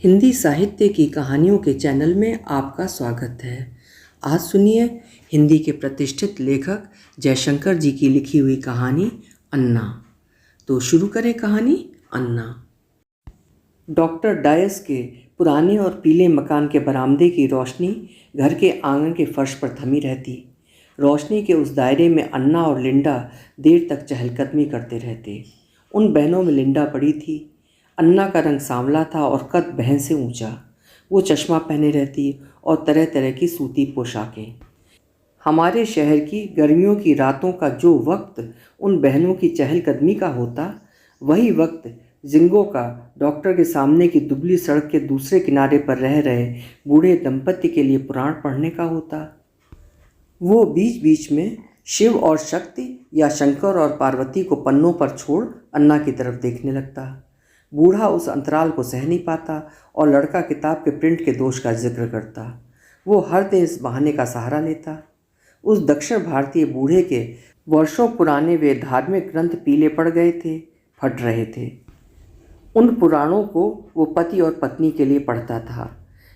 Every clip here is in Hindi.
हिंदी साहित्य की कहानियों के चैनल में आपका स्वागत है। आज सुनिए हिंदी के प्रतिष्ठित लेखक जयशंकर जी की लिखी हुई कहानी अन्ना। तो शुरू करें कहानी अन्ना। डॉक्टर डायस के पुराने और पीले मकान के बरामदे की रोशनी घर के आंगन के फर्श पर थमी रहती। रोशनी के उस दायरे में अन्ना और लिंडा देर तक चहलकदमी करते रहते। उन बहनों में लिंडा बड़ी थी। अन्ना का रंग सांवला था और कद बहन से ऊंचा। वो चश्मा पहने रहती और तरह तरह की सूती पोशाकें। हमारे शहर की गर्मियों की रातों का जो वक्त उन बहनों की चहलकदमी का होता, वही वक्त जिंगो का डॉक्टर के सामने की दुबली सड़क के दूसरे किनारे पर रह रहे बूढ़े दंपत्ति के लिए पुराण पढ़ने का होता। वो बीच बीच में शिव और शक्ति या शंकर और पार्वती को पन्नों पर छोड़ अन्ना की तरफ देखने लगता। बूढ़ा उस अंतराल को सह नहीं पाता और लड़का किताब के प्रिंट के दोष का जिक्र करता। वो हर दिन इस बहाने का सहारा लेता। उस दक्षिण भारतीय बूढ़े के वर्षों पुराने वे धार्मिक ग्रंथ पीले पड़ गए थे, फट रहे थे। उन पुराणों को वो पति और पत्नी के लिए पढ़ता था,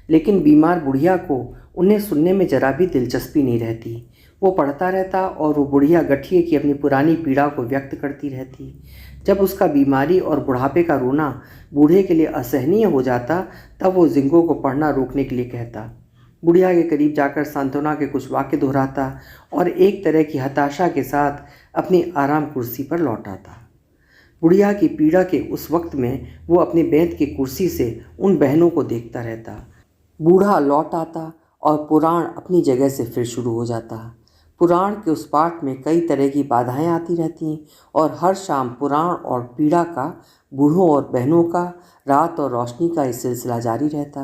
लेकिन बीमार बुढ़िया को उन्हें सुनने में जरा भी दिलचस्पी नहीं रहती। वो पढ़ता रहता और वो बुढ़िया गठिए की अपनी पुरानी पीड़ा को व्यक्त करती रहती। जब उसका बीमारी और बुढ़ापे का रोना बूढ़े के लिए असहनीय हो जाता, तब वो जिंगो को पढ़ना रोकने के लिए कहता। बुढ़िया के करीब जाकर सांत्वना के कुछ वाक्य दोहराता और एक तरह की हताशा के साथ अपनी आराम कुर्सी पर लौट आता। बुढ़िया की पीड़ा के उस वक्त में वो अपनी बेंत की कुर्सी से उन बहनों को देखता रहता। बूढ़ा लौट आता और पुराण अपनी जगह से फिर शुरू हो जाता। पुराण के उस पाठ में कई तरह की बाधाएं आती रहती और हर शाम पुराण और पीड़ा का, बूढ़ों और बहनों का, रात और रोशनी का ये सिलसिला जारी रहता।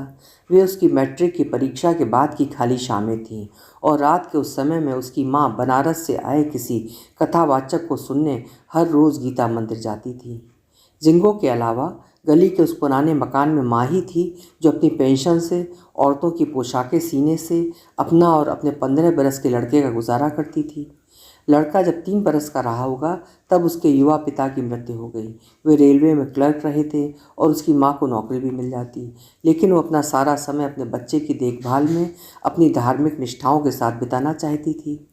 वे उसकी मैट्रिक की परीक्षा के बाद की खाली शामें थीं और रात के उस समय में उसकी माँ बनारस से आए किसी कथावाचक को सुनने हर रोज़ गीता मंदिर जाती थी। जिंगो के अलावा गली के उस पुराने मकान में माँ ही थी जो अपनी पेंशन से, औरतों की पोशाकें सीने से अपना और अपने 15 बरस के लड़के का गुजारा करती थी। लड़का जब 3 बरस का रहा होगा तब उसके युवा पिता की मृत्यु हो गई। वे रेलवे में क्लर्क रहे थे और उसकी माँ को नौकरी भी मिल जाती, लेकिन वो अपना सारा समय अपने बच्चे की देखभाल में अपनी धार्मिक निष्ठाओं के साथ बिताना चाहती थी।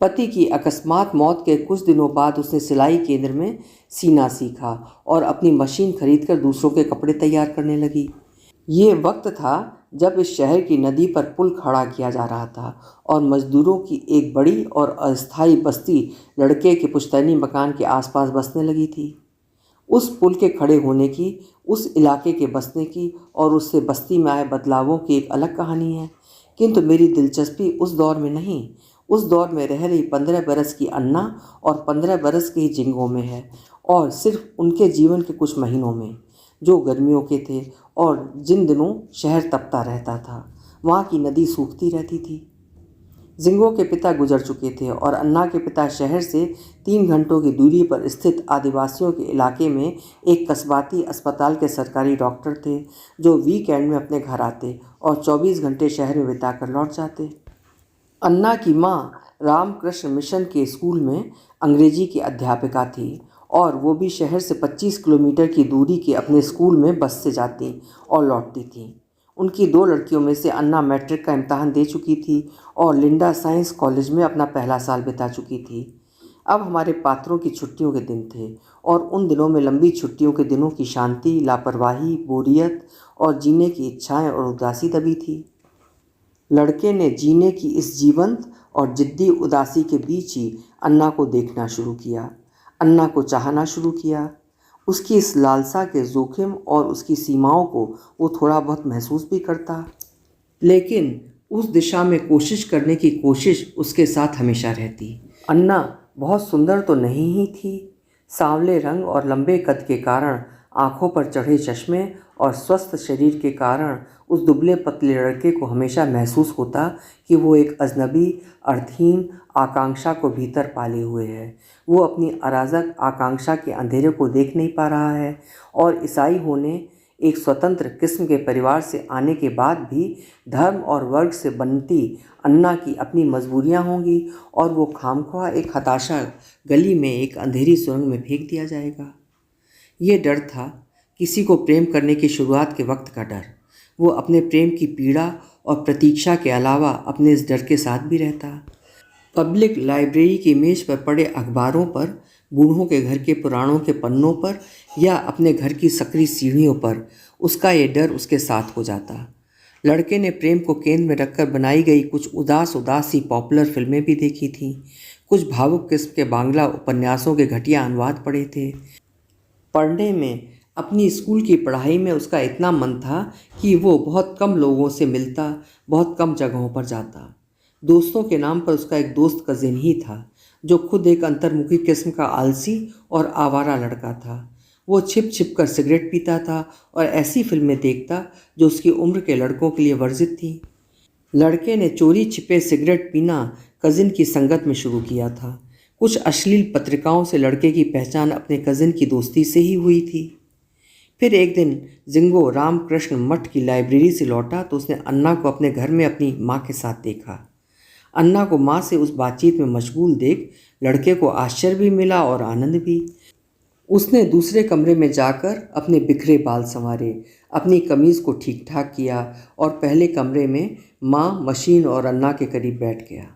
पति की अकस्मात मौत के कुछ दिनों बाद उसने सिलाई केंद्र में सीना सीखा और अपनी मशीन खरीदकर दूसरों के कपड़े तैयार करने लगी। ये वक्त था जब इस शहर की नदी पर पुल खड़ा किया जा रहा था और मजदूरों की एक बड़ी और अस्थायी बस्ती लड़के के पुश्तैनी मकान के आसपास बसने लगी थी। उस पुल के खड़े होने की, उस इलाके के बसने की और उससे बस्ती में आए बदलावों की एक अलग कहानी है, किंतु मेरी दिलचस्पी उस दौर में नहीं, उस दौर में रह रही 15 बरस की अन्ना और 15 बरस की ही जिंगो में है, और सिर्फ उनके जीवन के कुछ महीनों में जो गर्मियों के थे और जिन दिनों शहर तपता रहता था, वहाँ की नदी सूखती रहती थी। जिंगो के पिता गुजर चुके थे और अन्ना के पिता शहर से 3 घंटों की दूरी पर स्थित आदिवासियों के इलाके में एक कस्बाती अस्पताल के सरकारी डॉक्टर थे जो वीकेंड में अपने घर आते और 24 घंटे शहर में बिताकर लौट जाते। अन्ना की माँ रामकृष्ण मिशन के स्कूल में अंग्रेजी की अध्यापिका थी और वो भी शहर से 25 किलोमीटर की दूरी के अपने स्कूल में बस से जाती और लौटती थी। उनकी 2 लड़कियों में से अन्ना मैट्रिक का इम्तहान दे चुकी थी और लिंडा साइंस कॉलेज में अपना पहला साल बिता चुकी थी। अब हमारे पात्रों की छुट्टियों के दिन थे और उन दिनों में लंबी छुट्टियों के दिनों की शांति, लापरवाही, बोरियत और जीने की इच्छाएं और उदासी दबी थी। लड़के ने जीने की इस जीवंत और जिद्दी उदासी के बीच ही अन्ना को देखना शुरू किया, अन्ना को चाहना शुरू किया। उसकी इस लालसा के जोखिम और उसकी सीमाओं को वो थोड़ा बहुत महसूस भी करता, लेकिन उस दिशा में कोशिश करने की कोशिश उसके साथ हमेशा रहती। अन्ना बहुत सुंदर तो नहीं ही थी। सांवले रंग और लंबे कद के कारण, आंखों पर चढ़े चश्मे और स्वस्थ शरीर के कारण उस दुबले पतले लड़के को हमेशा महसूस होता कि वो एक अजनबी, अर्थहीन आकांक्षा को भीतर पाले हुए है। वो अपनी अराजक आकांक्षा के अंधेरे को देख नहीं पा रहा है और ईसाई होने, एक स्वतंत्र किस्म के परिवार से आने के बाद भी धर्म और वर्ग से बनती अन्ना की अपनी मजबूरियां होंगी और वो खामख्वाह एक हताशा गली में, एक अंधेरी सुरंग में फेंक दिया जाएगा। ये डर था किसी को प्रेम करने की शुरुआत के वक्त का डर। वो अपने प्रेम की पीड़ा और प्रतीक्षा के अलावा अपने इस डर के साथ भी रहता। पब्लिक लाइब्रेरी की मेज पर पड़े अखबारों पर, बूढ़ों के घर के पुराणों के पन्नों पर या अपने घर की सकरी सीढ़ियों पर उसका ये डर उसके साथ हो जाता। लड़के ने प्रेम को केंद्र में रखकर बनाई गई कुछ उदास उदास सी पॉपुलर फिल्में भी देखी थीं। कुछ भावुक किस्म के बांग्ला उपन्यासों के घटिया अनुवाद पढ़े थे। पढ़ने में, अपनी स्कूल की पढ़ाई में उसका इतना मन था कि वो बहुत कम लोगों से मिलता, बहुत कम जगहों पर जाता। दोस्तों के नाम पर उसका एक दोस्त कजिन ही था, जो खुद एक अंतर्मुखी किस्म का आलसी और आवारा लड़का था। वो छिप छिप कर सिगरेट पीता था और ऐसी फिल्में देखता जो उसकी उम्र के लड़कों के लिए वर्जित थी। लड़के ने चोरी छिपे सिगरेट पीना कजिन की संगत में शुरू किया था। कुछ अश्लील पत्रिकाओं से लड़के की पहचान अपने कजिन की दोस्ती से ही हुई थी। फिर एक दिन जिंगो रामकृष्ण मठ की लाइब्रेरी से लौटा तो उसने अन्ना को अपने घर में अपनी माँ के साथ देखा। अन्ना को माँ से उस बातचीत में मशगूल देख लड़के को आश्चर्य भी मिला और आनंद भी। उसने दूसरे कमरे में जाकर अपने बिखरे बाल संवारे, अपनी कमीज़ को ठीक ठाक किया और पहले कमरे में माँ, मशीन और अन्ना के करीब बैठ गया।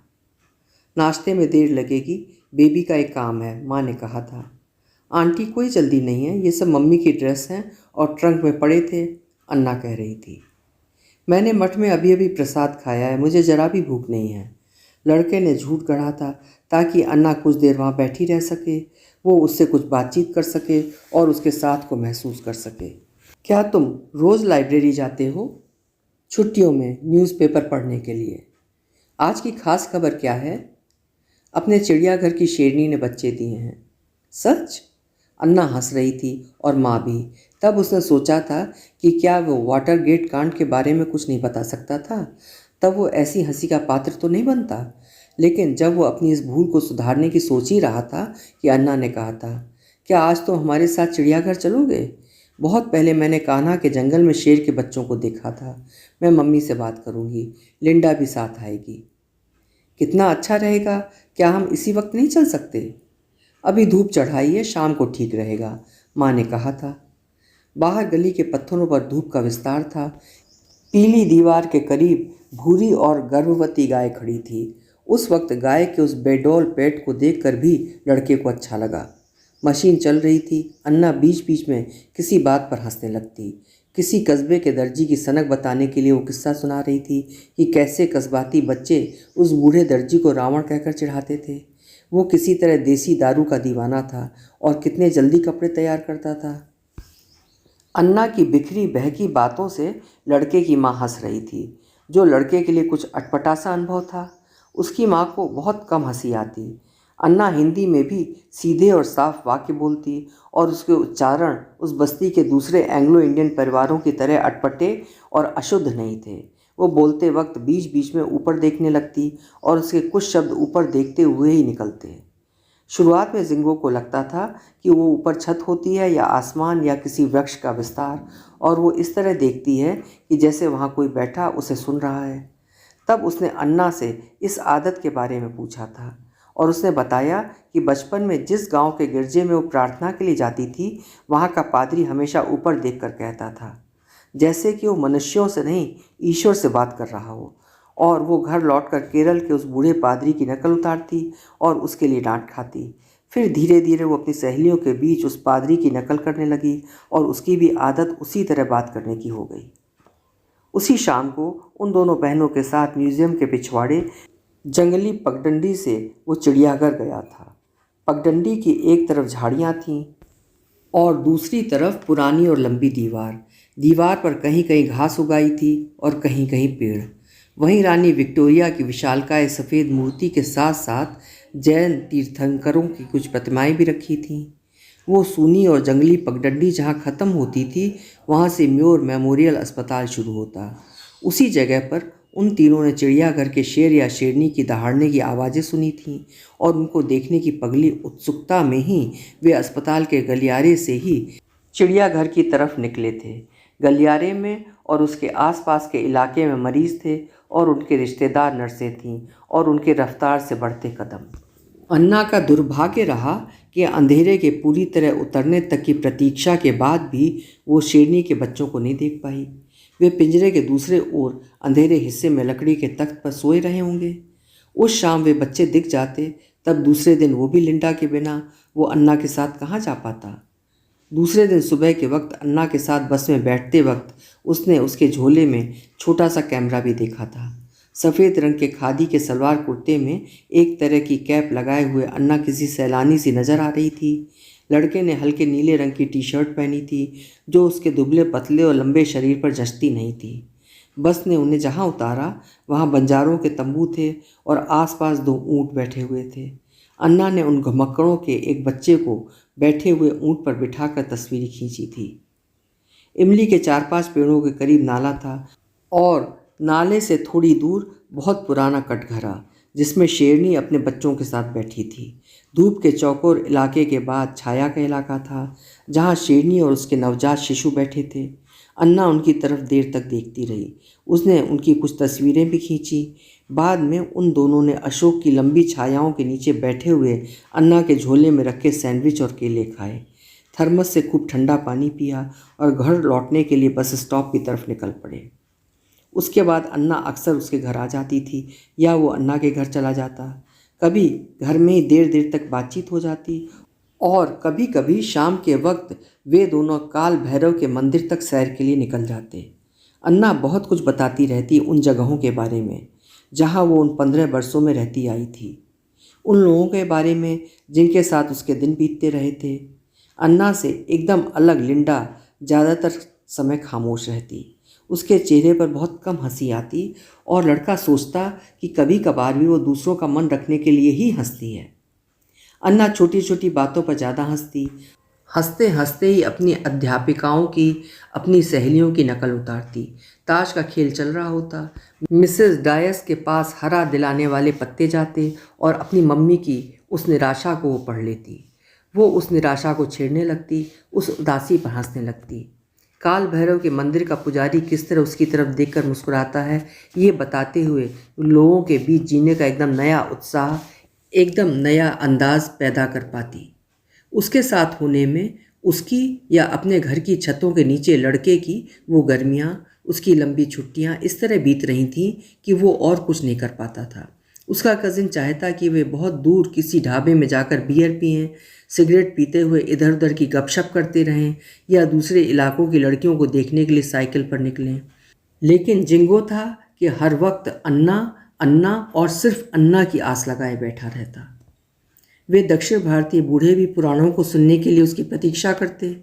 नाश्ते में देर लगेगी, बेबी का एक काम है, माँ ने कहा था। आंटी कोई जल्दी नहीं है, ये सब मम्मी की ड्रेस हैं और ट्रंक में पड़े थे, अन्ना कह रही थी। मैंने मठ में अभी अभी प्रसाद खाया है, मुझे जरा भी भूख नहीं है। लड़के ने झूठ गढ़ा था ताकि अन्ना कुछ देर वहाँ बैठी रह सके, वो उससे कुछ बातचीत कर सके और उसके साथ को महसूस कर सके। क्या तुम रोज़ लाइब्रेरी जाते हो? छुट्टियों में न्यूज़पेपर पढ़ने के लिए। आज की खास खबर क्या है? अपने चिड़ियाघर की शेरनी ने बच्चे दिए हैं। सच? अन्ना हंस रही थी और माँ भी। तब उसने सोचा था कि क्या वो वाटरगेट कांड के बारे में कुछ नहीं बता सकता था, तब वो ऐसी हंसी का पात्र तो नहीं बनता। लेकिन जब वो अपनी इस भूल को सुधारने की सोच ही रहा था कि अन्ना ने कहा था, क्या आज तो हमारे साथ चिड़ियाघर चलोगे? बहुत पहले मैंने कान्हा के जंगल में शेर के बच्चों को देखा था। मैं मम्मी से बात करूँगी, लिंडा भी साथ आएगी। कितना अच्छा रहेगा, क्या हम इसी वक्त नहीं चल सकते? अभी धूप चढ़ाई है, शाम को ठीक रहेगा, माँ ने कहा था। बाहर गली के पत्थरों पर धूप का विस्तार था। पीली दीवार के करीब भूरी और गर्भवती गाय खड़ी थी। उस वक्त गाय के उस बेडौल पेट को देखकर भी लड़के को अच्छा लगा। मशीन चल रही थी। अन्ना बीच बीच में किसी बात पर हंसने लगती। किसी कस्बे के दर्जी की सनक बताने के लिए वो किस्सा सुना रही थी कि कैसे कस्बाती बच्चे उस बूढ़े दर्जी को रावण कहकर चिढ़ाते थे। वो किसी तरह देसी दारू का दीवाना था और कितने जल्दी कपड़े तैयार करता था। अन्ना की बिखरी बहकी बातों से लड़के की माँ हंस रही थी, जो लड़के के लिए कुछ अटपटा सा अनुभव था। उसकी माँ को बहुत कम हंसी आती। अन्ना हिंदी में भी सीधे और साफ वाक्य बोलती और उसके उच्चारण उस बस्ती के दूसरे एंग्लो इंडियन परिवारों की तरह अटपटे और अशुद्ध नहीं थे। वो बोलते वक्त बीच बीच में ऊपर देखने लगती और उसके कुछ शब्द ऊपर देखते हुए ही निकलते। शुरुआत में जिंगो को लगता था कि वो ऊपर छत होती है या आसमान या किसी वृक्ष का विस्तार, और वो इस तरह देखती है कि जैसे वहाँ कोई बैठा उसे सुन रहा है। तब उसने अन्ना से इस आदत के बारे में पूछा था और उसने बताया कि बचपन में जिस गांव के गिरजे में वो प्रार्थना के लिए जाती थी, वहाँ का पादरी हमेशा ऊपर देखकर कहता था, जैसे कि वो मनुष्यों से नहीं ईश्वर से बात कर रहा हो। और वो घर लौटकर केरल के उस बूढ़े पादरी की नकल उतारती और उसके लिए डांट खाती। फिर धीरे धीरे वो अपनी सहेलियों के बीच उस पादरी की नकल करने लगी और उसकी भी आदत उसी तरह बात करने की हो गई। उसी शाम को उन दोनों बहनों के साथ म्यूजियम के पिछवाड़े जंगली पगडंडी से वो चिड़ियाघर गया था। पगडंडी की एक तरफ झाड़ियाँ थीं और दूसरी तरफ पुरानी और लंबी दीवार। दीवार पर कहीं कहीं घास उगाई थी और कहीं कहीं पेड़। वहीं रानी विक्टोरिया की विशालकाय सफ़ेद मूर्ति के साथ साथ जैन तीर्थंकरों की कुछ प्रतिमाएं भी रखी थीं। वो सूनी और जंगली पगडंडी जहाँ ख़त्म होती थी, वहाँ से म्योर मेमोरियल अस्पताल शुरू होता। उसी जगह पर उन तीनों ने चिड़ियाघर के शेर या शेरनी की दहाड़ने की आवाज़ें सुनी थीं और उनको देखने की पगली उत्सुकता में ही वे अस्पताल के गलियारे से ही चिड़ियाघर की तरफ निकले थे। गलियारे में और उसके आसपास के इलाके में मरीज थे और उनके रिश्तेदार नर्सें थीं और उनके रफ्तार से बढ़ते कदम। अन्ना का दुर्भाग्य रहा कि अंधेरे के पूरी तरह उतरने तक की प्रतीक्षा के बाद भी वो शेरनी के बच्चों को नहीं देख पाई। वे पिंजरे के दूसरे ओर अंधेरे हिस्से में लकड़ी के तख्त पर सोए रहे होंगे। उस शाम वे बच्चे दिख जाते, तब दूसरे दिन वो भी लिंडा के बिना वो अन्ना के साथ कहाँ जा पाता। दूसरे दिन सुबह के वक्त अन्ना के साथ बस में बैठते वक्त उसने उसके झोले में छोटा सा कैमरा भी देखा था। सफ़ेद रंग के खादी के सलवार कुर्ते में एक तरह की कैप लगाए हुए अन्ना किसी सैलानी सी नज़र आ रही थी। लड़के ने हल्के नीले रंग की टी शर्ट पहनी थी जो उसके दुबले पतले और लंबे शरीर पर जचती नहीं थी। बस ने उन्हें जहाँ उतारा वहाँ बंजारों के तंबू थे और आसपास 2 ऊँट बैठे हुए थे। अन्ना ने उन घुमक्कड़ों के एक बच्चे को बैठे हुए ऊँट पर बिठाकर तस्वीर खींची थी। इमली के 4-5 पेड़ों के करीब नाला था और नाले से थोड़ी दूर बहुत पुराना कटघरा जिसमें शेरनी अपने बच्चों के साथ बैठी थी। धूप के चौकोर इलाके के बाद छाया का इलाका था जहाँ शेरनी और उसके नवजात शिशु बैठे थे। अन्ना उनकी तरफ देर तक देखती रही। उसने उनकी कुछ तस्वीरें भी खींची। बाद में उन दोनों ने अशोक की लंबी छायाओं के नीचे बैठे हुए अन्ना के झोले में रखे सैंडविच और केले खाए, थर्मस से खूब ठंडा पानी पिया और घर लौटने के लिए बस स्टॉप की तरफ निकल पड़े। उसके बाद अन्ना अक्सर उसके घर आ जाती थी या वो अन्ना के घर चला जाता। कभी घर में ही देर देर तक बातचीत हो जाती और कभी कभी शाम के वक्त वे दोनों काल भैरव के मंदिर तक सैर के लिए निकल जाते। अन्ना बहुत कुछ बताती रहती उन जगहों के बारे में जहाँ वो उन 15 वर्षों में रहती आई थी, उन लोगों के बारे में जिनके साथ उसके दिन बीतते रहे थे। अन्ना से एकदम अलग लिंडा ज़्यादातर समय खामोश रहती। उसके चेहरे पर बहुत कम हंसी आती और लड़का सोचता कि कभी कभार भी वो दूसरों का मन रखने के लिए ही हंसती है। अन्ना छोटी छोटी बातों पर ज़्यादा हंसती। हंसते हंसते ही अपनी अध्यापिकाओं की, अपनी सहेलियों की नकल उतारती। ताश का खेल चल रहा होता, मिसेस डायस के पास हरा दिलाने वाले पत्ते जाते और अपनी मम्मी की उस निराशा को वो पढ़ लेती। वो उस निराशा को छेड़ने लगती, उस उदासी पर हंसने लगती। काल भैरव के मंदिर का पुजारी किस तरह उसकी तरफ देखकर मुस्कुराता है, ये बताते हुए लोगों के बीच जीने का एकदम नया उत्साह, एकदम नया अंदाज पैदा कर पाती। उसके साथ होने में उसकी या अपने घर की छतों के नीचे लड़के की वो गर्मियाँ, उसकी लंबी छुट्टियाँ इस तरह बीत रही थीं कि वो और कुछ नहीं कर पाता था। उसका कज़िन चाहता कि वे बहुत दूर किसी ढाबे में जाकर बियर पिएं, सिगरेट पीते हुए इधर उधर की गपशप करते रहें या दूसरे इलाकों की लड़कियों को देखने के लिए साइकिल पर निकलें। लेकिन जिंगो था कि हर वक्त अन्ना अन्ना और सिर्फ अन्ना की आस लगाए बैठा रहता। वे दक्षिण भारतीय बूढ़े भी पुराणों को सुनने के लिए उसकी प्रतीक्षा करते।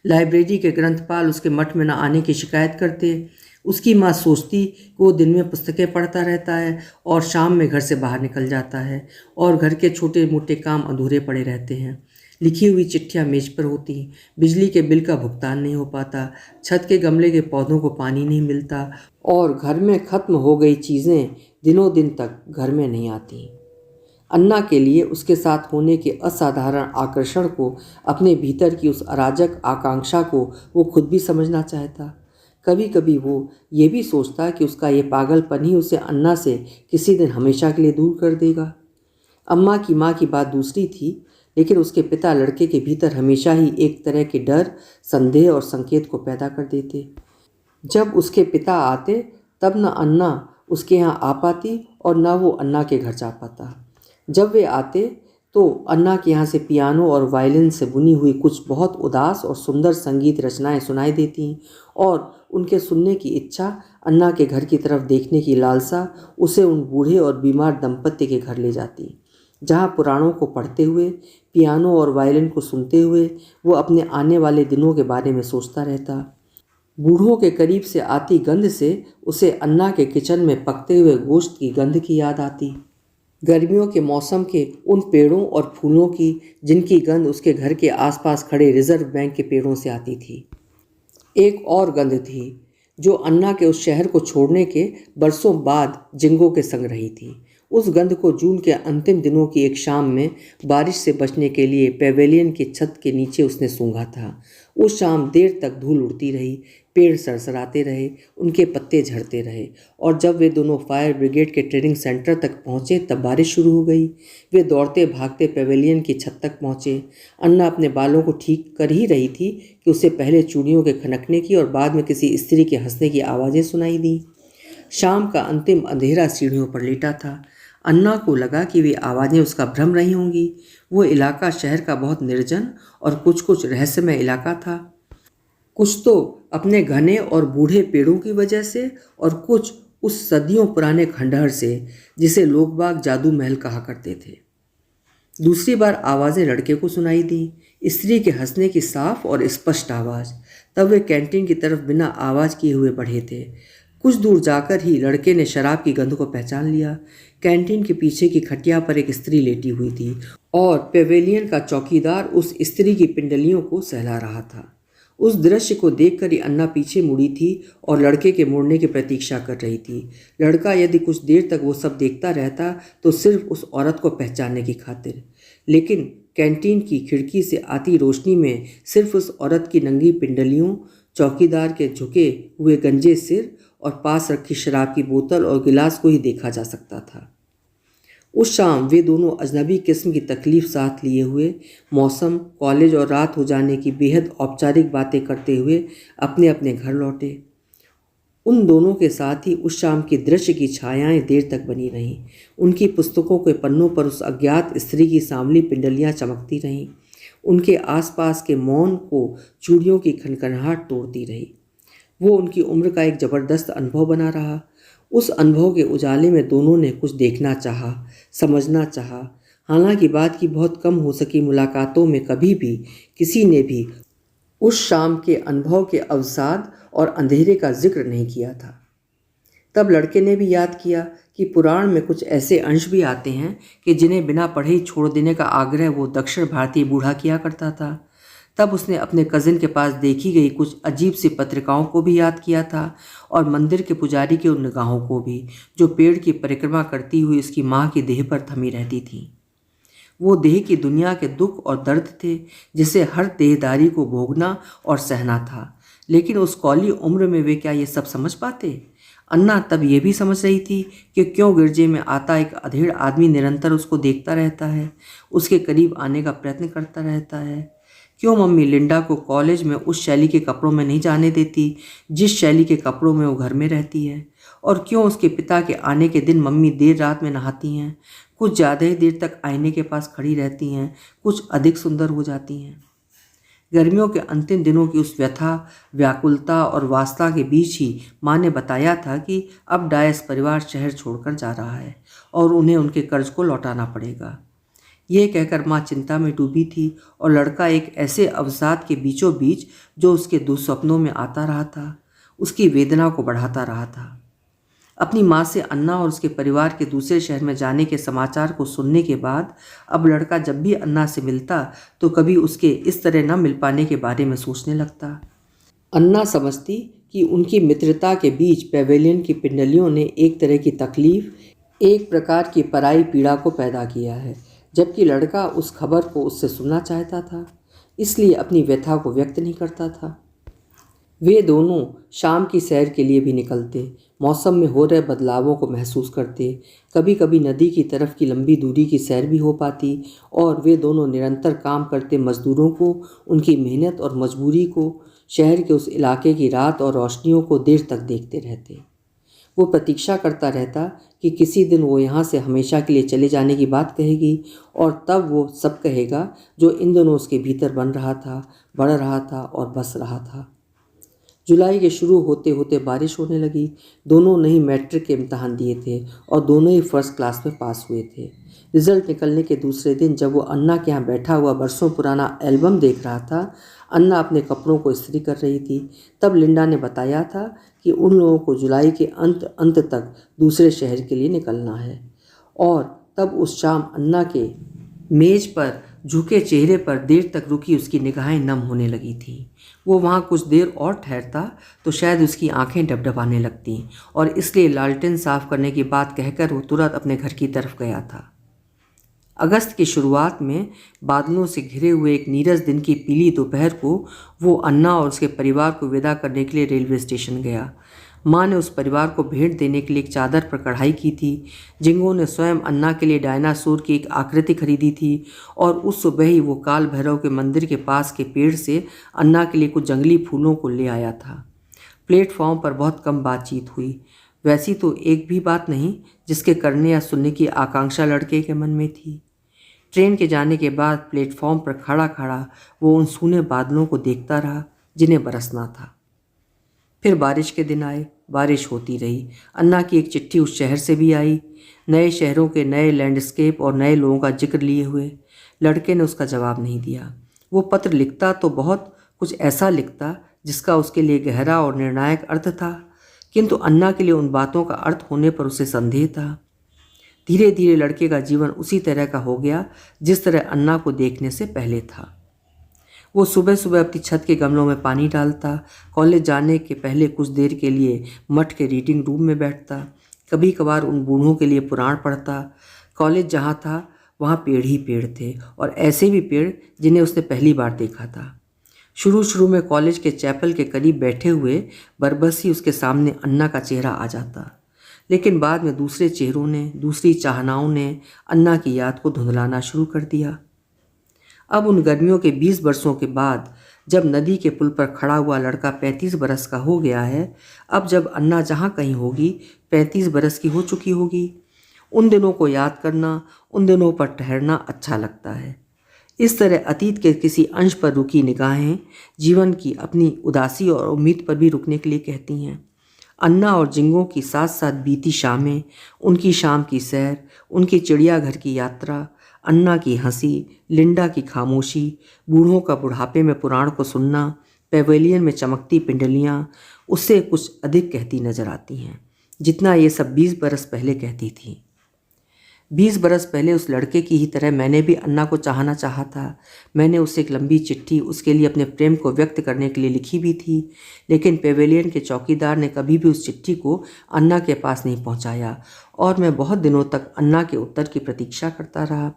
लाइब्रेरी के ग्रंथपाल उसके मठ में न आने की शिकायत करते। उसकी माँ सोचती कि वो दिन में पुस्तकें पढ़ता रहता है और शाम में घर से बाहर निकल जाता है और घर के छोटे मोटे काम अधूरे पड़े रहते हैं। लिखी हुई चिट्ठियाँ मेज पर होती, बिजली के बिल का भुगतान नहीं हो पाता, छत के गमले के पौधों को पानी नहीं मिलता और घर में ख़त्म हो गई चीज़ें दिनों दिन तक घर में नहीं आती। अन्ना के लिए उसके साथ होने के असाधारण आकर्षण को, अपने भीतर की उस अराजक आकांक्षा को वो खुद भी समझना चाहता। कभी कभी वो ये भी सोचता कि उसका ये पागलपन ही उसे अन्ना से किसी दिन हमेशा के लिए दूर कर देगा। अम्मा की माँ की बात दूसरी थी, लेकिन उसके पिता लड़के के भीतर हमेशा ही एक तरह के डर, संदेह और संकेत को पैदा कर देते। जब उसके पिता आते तब न अन्ना उसके यहाँ आ पाती और न वो अन्ना के घर जा पाता। जब वे आते तो अन्ना के यहाँ से पियानो और वायलिन से बुनी हुई कुछ बहुत उदास और सुंदर संगीत रचनाएं सुनाई देती और उनके सुनने की इच्छा, अन्ना के घर की तरफ देखने की लालसा उसे उन बूढ़े और बीमार दंपत्ति के घर ले जाती, जहाँ पुराणों को पढ़ते हुए, पियानो और वायलिन को सुनते हुए वो अपने आने वाले दिनों के बारे में सोचता रहता। बूढ़ों के करीब से आती गंध से उसे अन्ना के किचन में पकते हुए गोश्त की गंध की याद आती, गर्मियों के मौसम के उन पेड़ों और फूलों की जिनकी गंध उसके घर के आसपास खड़े रिजर्व बैंक के पेड़ों से आती थी। एक और गंध थी जो अन्ना के उस शहर को छोड़ने के बरसों बाद जिंगो के संग रही थी। उस गंध को जून के अंतिम दिनों की एक शाम में बारिश से बचने के लिए पेवेलियन की छत के नीचे उसने सूंघा था। उस शाम देर तक धूल उड़ती रही। पेड़ सरसराते रहे, उनके पत्ते झड़ते रहे, और जब वे दोनों फायर ब्रिगेड के ट्रेनिंग सेंटर तक पहुँचे तब बारिश शुरू हो गई। वे दौड़ते भागते पेवेलियन की छत तक पहुँचे। अन्ना अपने बालों को ठीक कर ही रही थी कि उससे पहले चूड़ियों के खनकने की और बाद में किसी स्त्री के हंसने की आवाज़ें सुनाई दी। शाम का अंतिम अंधेरा सीढ़ियों पर लेटा था। अन्ना को लगा कि वे आवाज़ें उसका भ्रम रही होंगी। वो इलाका शहर का बहुत निर्जन और कुछ कुछ रहस्यमय इलाका था, कुछ तो अपने घने और बूढ़े पेड़ों की वजह से और कुछ उस सदियों पुराने खंडहर से जिसे लोग बाग जादू महल कहा करते थे। दूसरी बार आवाज़ें लड़के को सुनाई दी, स्त्री के हंसने की साफ और स्पष्ट आवाज़। तब वे कैंटीन की तरफ बिना आवाज़ किए हुए बढ़े थे। कुछ दूर जाकर ही लड़के ने शराब की गंध को पहचान लिया। कैंटीन के पीछे की खटिया पर एक स्त्री लेटी हुई थी और पेवेलियन का चौकीदार उस स्त्री की पिंडलियों को सहला रहा था। उस दृश्य को देखकर ही अन्ना पीछे मुड़ी थी और लड़के के मुड़ने की प्रतीक्षा कर रही थी। लड़का यदि कुछ देर तक वो सब देखता रहता तो सिर्फ उस औरत को पहचानने की खातिर, लेकिन कैंटीन की खिड़की से आती रोशनी में सिर्फ उस औरत की नंगी पिंडलियों, चौकीदार के झुके हुए गंजे सिर और पास रखी शराब की बोतल और गिलास को ही देखा जा सकता था। उस शाम वे दोनों अजनबी किस्म की तकलीफ साथ लिए हुए, मौसम, कॉलेज और रात हो जाने की बेहद औपचारिक बातें करते हुए अपने अपने घर लौटे। उन दोनों के साथ ही उस शाम की दृश्य की छायाएं देर तक बनी रहीं। उनकी पुस्तकों के पन्नों पर उस अज्ञात स्त्री की सांवली पिंडलियां चमकती रहीं। उनके आसपास के मौन को चूड़ियों की खनखनाहट तोड़ती रही। वो उनकी उम्र का एक ज़बरदस्त अनुभव बना रहा। उस अनुभव के उजाले में दोनों ने कुछ देखना चाहा, समझना चाहा। हालांकि बात की बहुत कम हो सकी मुलाकातों में कभी भी किसी ने भी उस शाम के अनुभव के अवसाद और अंधेरे का जिक्र नहीं किया था। तब लड़के ने भी याद किया कि पुराण में कुछ ऐसे अंश भी आते हैं कि जिन्हें बिना पढ़े ही छोड़ देने का आग्रह वो दक्षिण भारतीय बूढ़ा किया करता था। तब उसने अपने कज़िन के पास देखी गई कुछ अजीब सी पत्रिकाओं को भी याद किया था और मंदिर के पुजारी की उन निगाहों को भी, जो पेड़ की परिक्रमा करती हुई उसकी माँ की देह पर थमी रहती थी। वो देह की दुनिया के दुख और दर्द थे जिसे हर देहदारी को भोगना और सहना था। लेकिन उस कौली उम्र में वे क्या ये सब समझ पाते? अन्ना तब ये भी समझ रही थी कि क्यों गिरजे में आता एक अधेड़ आदमी निरंतर उसको देखता रहता है, उसके करीब आने का प्रयत्न करता रहता है। क्यों मम्मी लिंडा को कॉलेज में उस शैली के कपड़ों में नहीं जाने देती जिस शैली के कपड़ों में वो घर में रहती है? और क्यों उसके पिता के आने के दिन मम्मी देर रात में नहाती हैं, कुछ ज़्यादा ही देर तक आईने के पास खड़ी रहती हैं, कुछ अधिक सुंदर हो जाती हैं? गर्मियों के अंतिम दिनों की उस व्यथा, व्याकुलता और वास्ता के बीच ही माँ ने बताया था कि अब डायस परिवार शहर छोड़कर जा रहा है और उन्हें उनके कर्ज को लौटाना पड़ेगा। ये कहकर माँ चिंता में डूबी थी और लड़का एक ऐसे अवसाद के बीचों बीच जो उसके दुस्वप्नों में आता रहा था, उसकी वेदना को बढ़ाता रहा था। अपनी माँ से अन्ना और उसके परिवार के दूसरे शहर में जाने के समाचार को सुनने के बाद अब लड़का जब भी अन्ना से मिलता तो कभी उसके इस तरह न मिल पाने के बारे में सोचने लगता। अन्ना समझती कि उनकी मित्रता के बीच पेवेलियन की पिंडलियों ने एक तरह की तकलीफ, एक प्रकार की पराई पीड़ा को पैदा किया है, जबकि लड़का उस खबर को उससे सुनना चाहता था, इसलिए अपनी व्यथा को व्यक्त नहीं करता था। वे दोनों शाम की सैर के लिए भी निकलते, मौसम में हो रहे बदलावों को महसूस करते। कभी कभी नदी की तरफ की लंबी दूरी की सैर भी हो पाती और वे दोनों निरंतर काम करते मजदूरों को, उनकी मेहनत और मजबूरी को, शहर के उस इलाके की रात और रोशनियों को देर तक देखते रहते। वो प्रतीक्षा करता रहता कि किसी दिन वो यहाँ से हमेशा के लिए चले जाने की बात कहेगी और तब वो सब कहेगा जो इन दोनों उसके भीतर बन रहा था, बढ़ रहा था और बस रहा था। जुलाई के शुरू होते होते बारिश होने लगी। दोनों ने ही मैट्रिक के इम्तहान दिए थे और दोनों ही फर्स्ट क्लास में पास हुए थे। रिजल्ट निकलने के दूसरे दिन जब वो अन्ना के यहाँ बैठा हुआ बरसों पुराना एल्बम देख रहा था, अन्ना अपने कपड़ों को इस्त्री कर रही थी, तब लिंडा ने बताया था कि उन लोगों को जुलाई के अंत तक दूसरे शहर के लिए निकलना है। और तब उस शाम अन्ना के मेज पर झुके चेहरे पर देर तक रुकी उसकी निगाहें नम होने लगी थीं। वो वहाँ कुछ देर और ठहरता तो शायद उसकी आंखें डबडबाने लगतीं और इसलिए लालटेन साफ करने की बात कहकर वो तुरंत अपने घर की तरफ गया था। अगस्त की शुरुआत में बादलों से घिरे हुए एक नीरस दिन की पीली दोपहर को वो अन्ना और उसके परिवार को विदा करने के लिए रेलवे स्टेशन गया। माँ ने उस परिवार को भेंट देने के लिए एक चादर पर कढ़ाई की थी। जिंगो ने स्वयं अन्ना के लिए डायनासोर की एक आकृति खरीदी थी और उस सुबह ही वो काल भैरव के मंदिर के पास के पेड़ से अन्ना के लिए कुछ जंगली फूलों को ले आया था। प्लेटफॉर्म पर बहुत कम बातचीत हुई। वैसी तो एक भी बात नहीं जिसके करने या सुनने की आकांक्षा लड़के के मन में थी। ट्रेन के जाने के बाद प्लेटफॉर्म पर खड़ा खड़ा वो उन सूने बादलों को देखता रहा जिन्हें बरसना था। फिर बारिश के दिन आए। बारिश होती रही। अन्ना की एक चिट्ठी उस शहर से भी आई, नए शहरों के नए लैंडस्केप और नए लोगों का जिक्र लिए हुए। लड़के ने उसका जवाब नहीं दिया। वो पत्र लिखता तो बहुत कुछ ऐसा लिखता जिसका उसके लिए गहरा और निर्णायक अर्थ था, किंतु अन्ना के लिए उन बातों का अर्थ होने पर उसे संदेह था। धीरे धीरे लड़के का जीवन उसी तरह का हो गया जिस तरह अन्ना को देखने से पहले था। वो सुबह सुबह अपनी छत के गमलों में पानी डालता, कॉलेज जाने के पहले कुछ देर के लिए मठ के रीडिंग रूम में बैठता, कभी कभार उन बूढ़ों के लिए पुराण पढ़ता। कॉलेज जहाँ था वहाँ पेड़ ही पेड़ थे, और ऐसे भी पेड़ जिन्हें उसने पहली बार देखा था। शुरू शुरू में कॉलेज के चैपल के करीब बैठे हुए बरबस ही उसके सामने अन्ना का चेहरा आ जाता, लेकिन बाद में दूसरे चेहरों ने, दूसरी चाहनाओं ने अन्ना की याद को धुंधलाना शुरू कर दिया। अब उन गर्मियों के 20 वर्षों के बाद जब नदी के पुल पर खड़ा हुआ लड़का 35 बरस का हो गया है, अब जब अन्ना जहाँ कहीं होगी 35 बरस की हो चुकी होगी, उन दिनों को याद करना, उन दिनों पर ठहरना अच्छा लगता है। इस तरह अतीत के किसी अंश पर रुकी निगाहें जीवन की अपनी उदासी और उम्मीद पर भी रुकने के लिए कहती हैं। अन्ना और जिंगों की साथ साथ बीती शामें, उनकी शाम की सैर, उनकी चिड़ियाघर की यात्रा, अन्ना की हंसी, लिंडा की खामोशी, बूढ़ों का बुढ़ापे में पुराण को सुनना, पेवेलियन में चमकती पिंडलियाँ उससे कुछ अधिक कहती नजर आती हैं जितना ये सब 20 बरस पहले कहती थी। 20 बरस पहले उस लड़के की ही तरह मैंने भी अन्ना को चाहना चाहा था। मैंने उसे एक लंबी चिट्ठी उसके लिए अपने प्रेम को व्यक्त करने के लिए लिखी भी थी, लेकिन पेवेलियन के चौकीदार ने कभी भी उस चिट्ठी को अन्ना के पास नहीं पहुंचाया और मैं बहुत दिनों तक अन्ना के उत्तर की प्रतीक्षा करता रहा।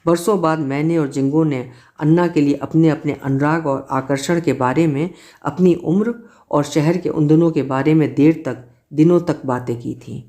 बरसों बाद मैंने और जिंगो ने अन्ना के लिए अपने अपने अनुराग और आकर्षण के बारे में, अपनी उम्र और शहर के उन दिनों के बारे में दिनों तक बातें की थीं।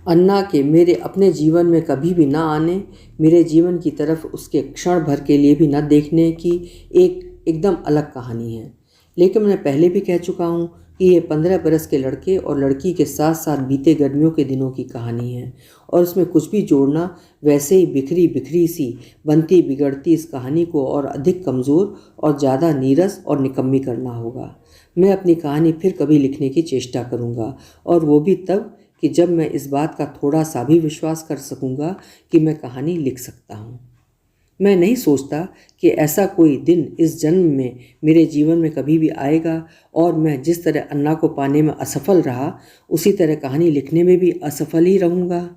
अन्ना के मेरे अपने जीवन में कभी भी ना आने, मेरे जीवन की तरफ उसके क्षण भर के लिए भी न देखने की एकदम अलग कहानी है। लेकिन मैं पहले भी कह चुका हूँ कि ये 15 बरस के लड़के और लड़की के साथ साथ बीते गर्मियों के दिनों की कहानी है, और उसमें कुछ भी जोड़ना वैसे ही बिखरी बिखरी सी बनती बिगड़ती इस कहानी को और अधिक कमज़ोर और ज़्यादा नीरस और निकम्मी करना होगा। मैं अपनी कहानी फिर कभी लिखने की चेष्टा करूँगा, और वो भी तब कि जब मैं इस बात का थोड़ा सा भी विश्वास कर सकूँगा कि मैं कहानी लिख सकता हूँ। मैं नहीं सोचता कि ऐसा कोई दिन इस जन्म में मेरे जीवन में कभी भी आएगा, और मैं जिस तरह अन्ना को पाने में असफल रहा उसी तरह कहानी लिखने में भी असफल ही रहूँगा।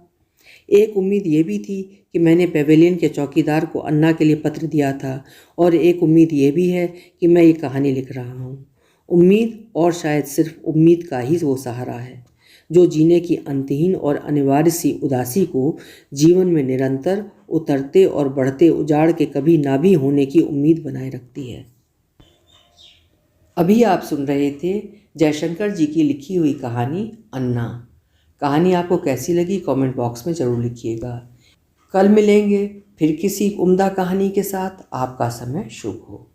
एक उम्मीद ये भी थी कि मैंने पेवेलियन के चौकीदार को अन्ना के लिए पत्र दिया था, और एक उम्मीद ये भी है कि मैं ये कहानी लिख रहा हूँ। उम्मीद, और शायद सिर्फ उम्मीद का ही वो सहारा है जो जीने की अंतहीन और अनिवार्य सी उदासी को जीवन में निरंतर उतरते और बढ़ते उजाड़ के कभी ना भी होने की उम्मीद बनाए रखती है। अभी आप सुन रहे थे जयशंकर जी की लिखी हुई कहानी अन्ना। कहानी आपको कैसी लगी कमेंट बॉक्स में ज़रूर लिखिएगा। कल मिलेंगे फिर किसी उम्दा कहानी के साथ। आपका समय शुभ हो।